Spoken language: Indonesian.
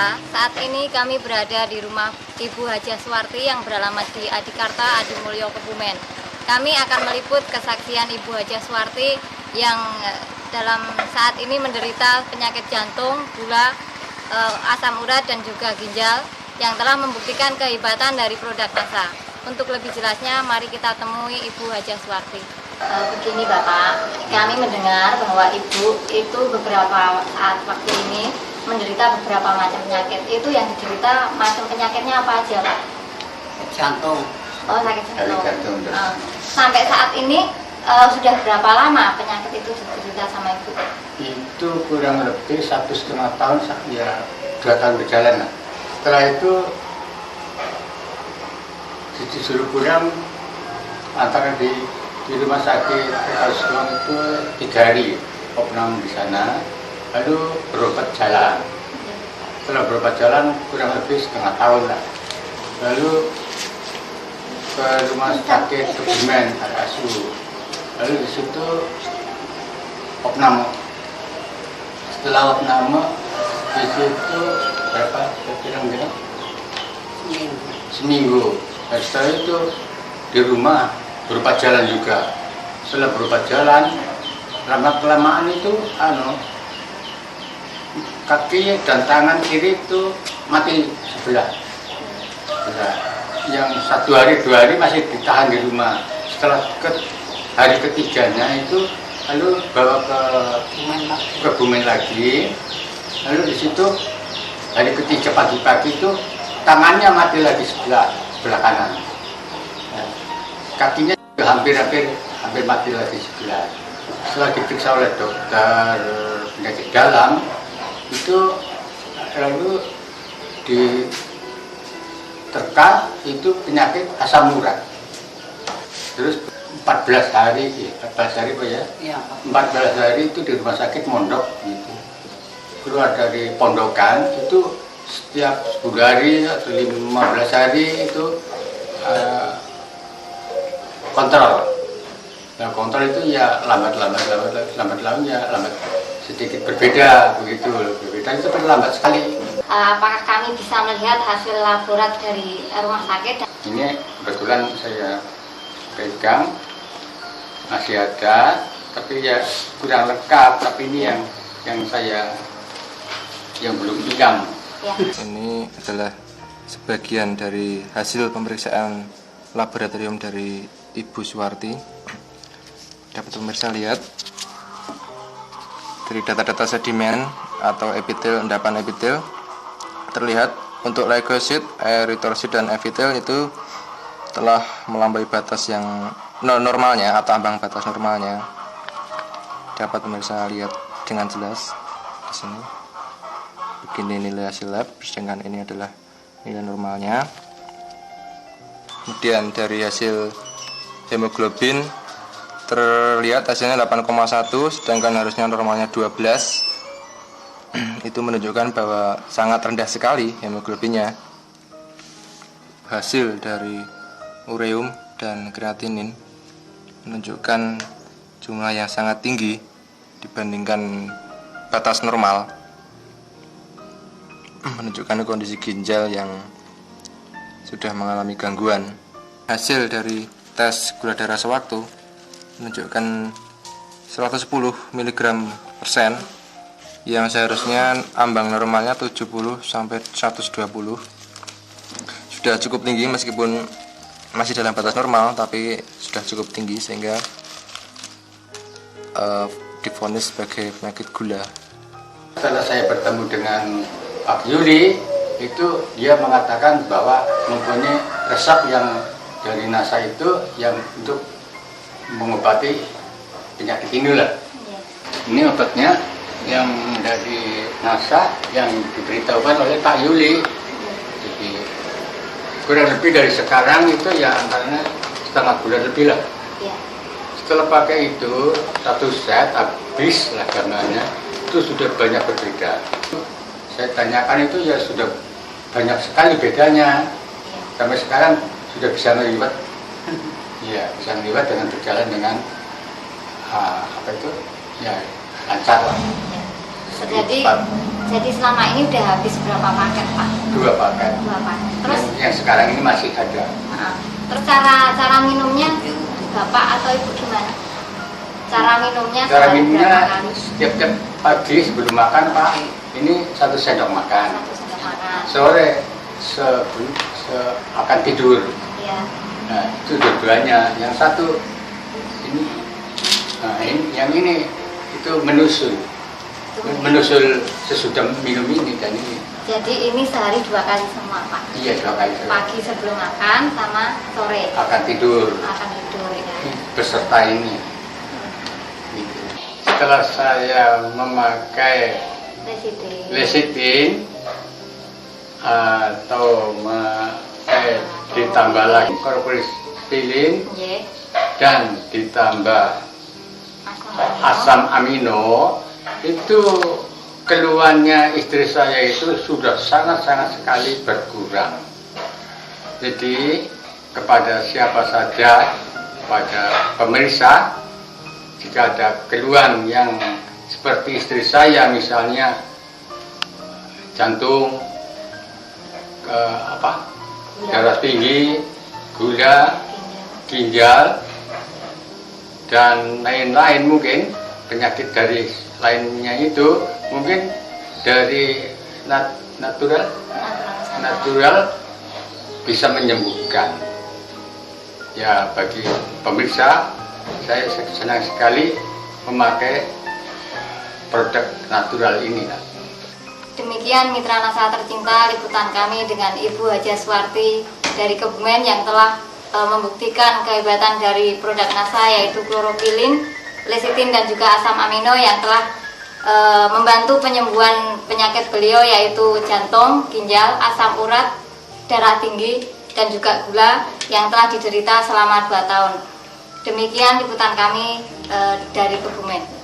Pemirsa, saat ini kami berada di rumah Ibu Hajah Suwarti yang beralamat di Adikarta, Adimulyo, Kebumen. Kami akan meliput kesaksian Ibu Hajah Suwarti yang dalam saat ini menderita penyakit jantung, gula, asam urat dan juga ginjal yang telah membuktikan kehebatan dari produk NASA. Untuk lebih jelasnya, mari kita temui Ibu Hajah Suwarti. Begini Bapak, kami mendengar bahwa Ibu itu beberapa saat waktu ini menderita beberapa macam penyakit. Itu yang diderita macam penyakitnya apa aja Pak? Jantung. Oh, sakit jantung. Jantung. Sampai saat ini sudah berapa lama penyakit itu diderita sama Ibu? Itu kurang lebih 1,5 tahun, ya 2 tahun berjalan lah. Setelah itu disuruh pulang antara di rumah sakit Kasuang itu 3 hari opname di sana, lalu berobat jalan. Setelah berobat jalan kurang lebih setengah tahun lah. Lalu ke rumah sakit Kebumen RSU. Lalu di situ opname. Setelah opname di situ berapa? Kira-kira seminggu. Dan setelah itu di rumah berobat jalan juga. Setelah berobat jalan, lama-kelamaan itu kaki dan tangan kiri itu mati sebelah. Yang 1 hari 2 hari masih ditahan di rumah. Setelah hari ketiganya itu lalu bawa ke Kebumen lagi. Lalu di situ hari ketiga pagi-pagi itu tangannya mati lagi sebelah kanan. Kakinya juga hampir mati lagi sebelah. Setelah diperiksa oleh dokter penyakit dalam itu lalu diterka itu penyakit asam urat. Terus 14 hari Pak ya? Iya, 14 hari itu di rumah sakit mondok gitu. Keluar dari pondokan itu setiap 10 hari atau 15 hari itu kontrol. Nah, kontrol itu ya lambat sedikit berbeda begitu. Berbeda itu lambat sekali. Apakah kami bisa melihat hasil laborat dari rumah sakit? Ini kebetulan saya pegang masih ada, tapi ya kurang lengkap. Tapi ini yang belum hilang. Ya. Ini adalah sebagian dari hasil pemeriksaan laboratorium dari Ibu Suwarti. Dapat pemirsa lihat dari data-data sedimen atau epitel, endapan epitel, terlihat untuk leukosit, eritrosit dan epitel itu telah melampaui batas yang normalnya atau ambang batas normalnya. Dapat pemirsa lihat dengan jelas di sini. Begini nilai hasil lab, sedangkan ini adalah nilai normalnya. Kemudian dari hasil hemoglobin terlihat hasilnya 8,1, sedangkan harusnya normalnya 12. Itu menunjukkan bahwa sangat rendah sekali hemoglobinnya. Hasil dari ureum dan kreatinin menunjukkan jumlah yang sangat tinggi dibandingkan batas normal, menunjukkan kondisi ginjal yang sudah mengalami gangguan. Hasil dari tes gula darah sewaktu menunjukkan 110 mg persen yang seharusnya ambang normalnya 70 sampai 120. Sudah cukup tinggi meskipun masih dalam batas normal, tapi sudah cukup tinggi sehingga divonis sebagai penyakit gula. Setelah saya bertemu dengan Pak Yuli, itu dia mengatakan bahwa mempunyai resep yang dari NASA itu yang untuk mengobati penyakit inilah. Ini obatnya yang dari NASA yang diberitahukan oleh Pak Yuli. Jadi kurang lebih dari sekarang itu ya antaranya setengah bulan lebih lah. Setelah pakai itu 1 set habis lah gambarnya, itu sudah banyak berbeda. Saya tanyakan itu ya sudah banyak sekali bedanya. Sampai sekarang sudah bisa meliwat, ya bisa meliwat dengan berjalan dengan lancar lah. Jadi Jadi selama ini udah habis berapa paket Pak? 2 paket. 2 paket. Terus Yang sekarang ini masih ada. terus cara minumnya Bapak atau Ibu gimana? Cara minumnya Cara sehari minumnya berapa kali? setiap pagi sebelum makan Pak, ini 1 sendok makan. 1 sendok makan. Sore akan tidur. Iya. Nah, itu dua-duanya. Yang satu ini, yang ini itu menyusul sesudah minum ini dan ini. Jadi ini sehari 2 kali semua Pak. Iya, 2 kali. Pagi sebelum makan sama sore Akan tidur akan tidur ya. beserta ini. Gitu. Setelah saya memakai lecitin atau ditambah lagi chlorphylline Nggih. dan ditambah asam amino, itu keluhannya istri saya itu sudah sangat-sangat sekali berkurang. Jadi kepada siapa saja, pada pemirsa, jika ada keluhan yang seperti istri saya, misalnya jantung, darah tinggi, gula, ginjal, dan lain-lain, mungkin penyakit dari lainnya itu mungkin dari natural bisa menyembuhkan. Ya, bagi pemirsa, saya senang sekali memakai produk natural ini. Demikian mitra Nasa tercinta, liputan kami dengan Ibu Haja Suwarti dari Kebumen yang telah membuktikan kehebatan dari produk Nasa, yaitu klorofilin, lecitin dan juga asam amino yang telah membantu penyembuhan penyakit beliau, yaitu jantung, ginjal, asam urat, darah tinggi dan juga gula yang telah diderita selama 2 tahun. Demikian liputan kami dari Kebumen.